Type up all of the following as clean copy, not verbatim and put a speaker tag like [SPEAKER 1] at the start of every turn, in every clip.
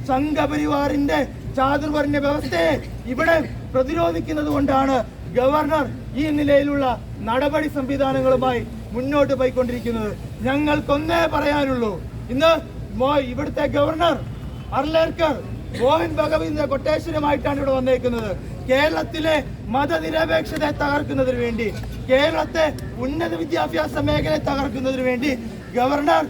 [SPEAKER 1] സംഘപരിവാറിന്റെ ചാതുർവർണ്ണ വ്യവസ്ഥയെ ഇവിടെ പ്രതിരോധിക്കുന്നത് കൊണ്ടാണ് ഗവർണർ ഈ നിലയിലുള്ള നടപടി സംവിധാനങ്ങളുമായി മുന്നോട്ട് പോയിക്കൊണ്ടിരിക്കുന്നത്. ഞങ്ങൾക്കൊന്നേ പറയാനുള്ളൂ, ഇന്ന് ഇവിടുത്തെ ഗവർണർ അർലേക്കർ മോഹൻ ഭഗവതിന്റെ കൊട്ടേഷനുമായിട്ടാണ് ഇവിടെ വന്നേക്കുന്നത്. കേരളത്തിലെ മതനിരപേക്ഷതയെ തകർക്കുന്നതിന് വേണ്ടി, കേരളത്തെ ഉന്നത വിദ്യാഭ്യാസ മേഖലയെ തകർക്കുന്നതിന് വേണ്ടി ഗവർണർ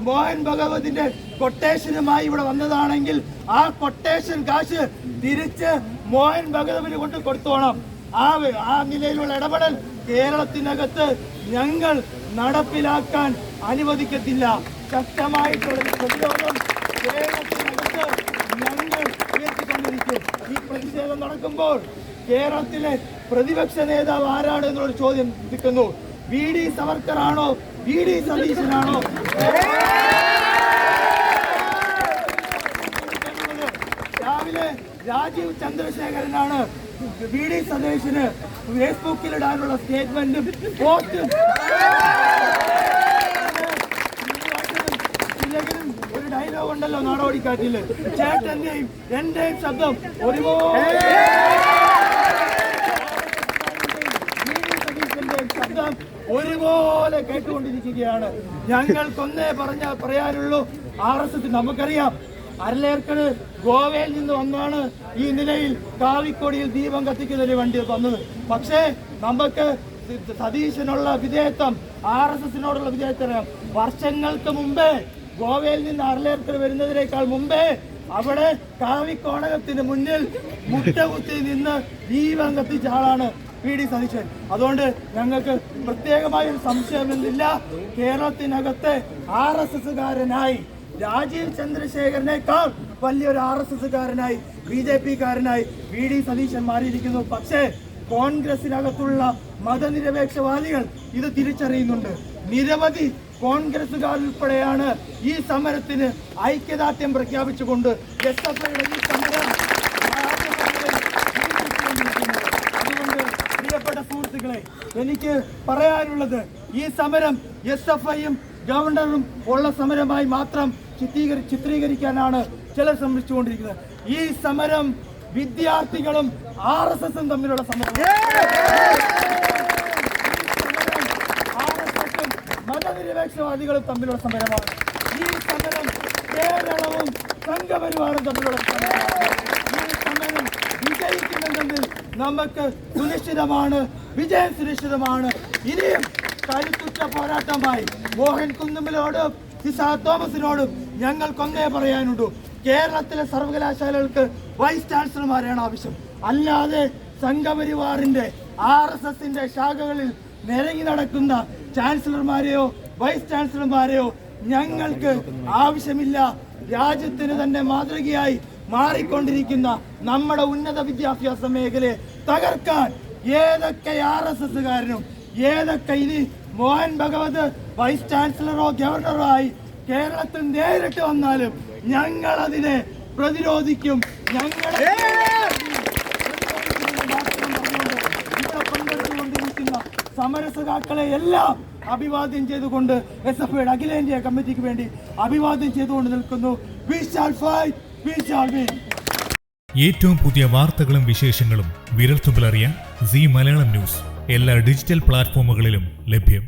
[SPEAKER 1] മോഹൻ ഭഗവതിന്റെ കൊട്ടേഷനുമായി ഇവിടെ വന്നതാണെങ്കിൽ ആ കൊട്ടേഷൻ കാശ് തിരിച്ച് മോഹൻ ഭഗവതിന് കൊണ്ട് കൊടുത്തോണം. ആ നിലയിലുള്ള ഇടപെടൽ കേരളത്തിനകത്ത് ഞങ്ങൾ നടപ്പിലാക്കാൻ അനുവദിക്കത്തില്ല. ശക്തമായിട്ടുള്ള പ്രതിരോധം കേരളത്തിനകത്ത് ഞങ്ങൾ ഉയർത്തിക്കൊണ്ടിരിക്കും. ഈ പ്രതിഷേധം നടക്കുമ്പോൾ കേരളത്തിലെ പ്രതിപക്ഷ നേതാവ് ആരാണ് എന്നുള്ളൊരു ചോദ്യം നിൽക്കുന്നു. വി.ഡി. സവർക്കർ ആണോ, വി.ഡി. സതീശനാണോ? രാവിലെ രാജീവ് ചന്ദ്രശേഖരനാണ് വി.ഡി. സതീശന് ഫേസ്ബുക്കിലിടാനുള്ള സ്റ്റേറ്റ്മെന്റും പോസ്റ്റും. ഒരു ഡയലോഗ് ഉണ്ടല്ലോ നാടോടിക്കാറ്റില്, ചേട്ടന്റെയും എന്റെയും ശബ്ദം ഒരുപോലെ കേട്ടുകൊണ്ടിരിക്കുകയാണ്. ഞങ്ങൾക്കൊന്നേ പറയാനുള്ളൂ, RSS നമുക്കറിയാം. അരലേർക്കട് ഗോവയിൽ നിന്ന് വന്നാണ് ഈ നിലയിൽ കാവിക്കൊടിയിൽ ദീപം കത്തിക്കുന്നതിന് വേണ്ടി വന്നത്. പക്ഷേ നമുക്ക് സതീശനുള്ള വിധേയത്വം, RSSനോടുള്ള വിധേയത്വം വർഷങ്ങൾക്ക് മുമ്പേ ഗോവയിൽ നിന്ന് അരലേർക്കട് വരുന്നതിനേക്കാൾ മുമ്പേ അവിടെ കാവിക്കോണകത്തിന് മുന്നിൽ മുട്ടകുത്തി നിന്ന് ദീപം കത്തിച്ച ആളാണ് വി.ഡി. സതീശൻ. അതുകൊണ്ട് ഞങ്ങൾക്ക് പ്രത്യേകമായ ഒരു സംശയമൊന്നുമില്ല. കേരളത്തിനകത്തെ RSSകാരനായി രാജീവ് ചന്ദ്രശേഖരനേക്കാൾ വലിയൊരു RSSകാരനായി BJP-കാരനായി വി.ഡി. സതീശൻ മാറിയിരിക്കുന്നു. പക്ഷേ കോൺഗ്രസിനകത്തുള്ള മതനിരപേക്ഷവാദികൾ ഇത് തിരിച്ചറിയുന്നുണ്ട്. നിരവധി കോൺഗ്രസുകാർ ഉൾപ്പെടെയാണ് ഈ സമരത്തിന് ഐക്യദാർഢ്യം പ്രഖ്യാപിച്ചുകൊണ്ട് SFIയുടെ ഈ സമരം. അതുകൊണ്ട് പ്രിയപ്പെട്ട സുഹൃത്തുക്കളെ, എനിക്ക് പറയാനുള്ളത്, ഈ സമരം SFIയും ഗവർണറും ഉള്ള സമരമായി മാത്രം ചിത്രീകരിക്കാനാണ് ചിലർ ശ്രമിച്ചുകൊണ്ടിരിക്കുന്നത്. ഈ സമരം വിദ്യാർത്ഥികളും RSSും തമ്മിലുള്ള സമരം, RSSും മതനിരപേക്ഷവാദികളും തമ്മിലുള്ള സമരമാണ്. ഈ സമരം കേരളവും സംഘപരിവാറും തമ്മിലുള്ള സമരമാണ്. ഈ സമരം വിജയിക്കുന്നുണ്ടെങ്കിൽ നമുക്ക് സുനിശ്ചിതമാണ്, വിജയം സുനിശ്ചിതമാണ്. ഇനിയും കരുത്തുറ്റ പോരാട്ടമായി മോഹൻ കുന്നുമ്മലോടും സിസാ തോമസിനോടും ഞങ്ങൾക്കൊന്നേ പറയാനുള്ളൂ, കേരളത്തിലെ സർവകലാശാലകൾക്ക് വൈസ് ചാൻസലർമാരാണ് ആവശ്യം. അല്ലാതെ സംഘപരിവാറിന്റെ RSSന്റെ ശാഖകളിൽ നിരങ്ങി നടക്കുന്ന ചാൻസലർമാരെയോ വൈസ് ചാൻസലർമാരെയോ ഞങ്ങൾക്ക് ആവശ്യമില്ല. രാജ്യത്തിന് തന്നെ മാതൃകയായി മാറിക്കൊണ്ടിരിക്കുന്ന നമ്മുടെ ഉന്നത വിദ്യാഭ്യാസ മേഖലയെ തകർക്കാൻ ഏതൊക്കെ RSSകാരനും, ഏതൊക്കെ ഇനി മോഹൻ ഭഗവത് വൈസ് ചാൻസലറോ ഗവർണറോ ആയി കേരളത്തിൽ നേരിട്ട് വന്നാലും ഞങ്ങൾ അതിനെ പ്രതിരോധിക്കും. ഇവിടെ പങ്കെടുത്തുകൊണ്ടിരിക്കുന്ന സമരസഖാക്കളെ എല്ലാം അഭിവാദ്യം ചെയ്തുകൊണ്ട് SFIയുടെ അഖിലേന്ത്യാ കമ്മിറ്റിക്ക് വേണ്ടി അഭിവാദ്യം ചെയ്തുകൊണ്ട് നിൽക്കുന്നു. We shall fight, we shall win.
[SPEAKER 2] ഏറ്റവും പുതിയ വാർത്തകളും വിശേഷങ്ങളും വിരൽത്തുമ്പിലറിയാൻ സീ മലയാളം ന്യൂസ് എല്ലാ ഡിജിറ്റൽ പ്ലാറ്റ്ഫോമുകളിലും ലഭ്യം.